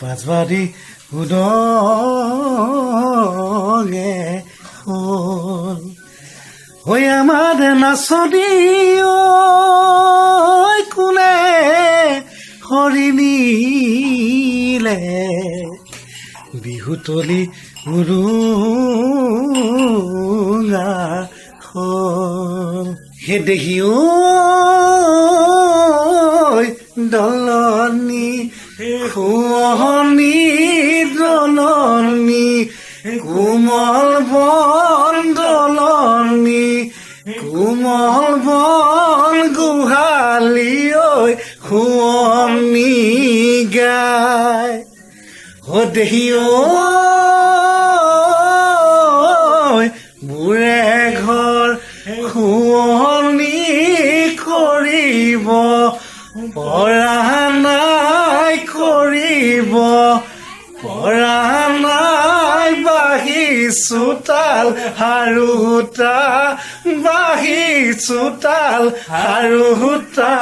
পাঁচবাৰী উদঙে হ'ল হৈ আমাৰ নাচনী কোনে হৰিণীলে বিহুতলি উৰুঙা হ'ল হে দেহি দলনি শুৱনি দলনি কোমল বন দলনি কোমল বন গোহালি শুৱনি গায় দেহি বুঢ়ে ঘৰ শুৱনি কৰিব পৰা নাই কৰিব পৰা নাই বাঁহী চোতাল হাৰুতা বাঁহী চোতাল হাৰুতা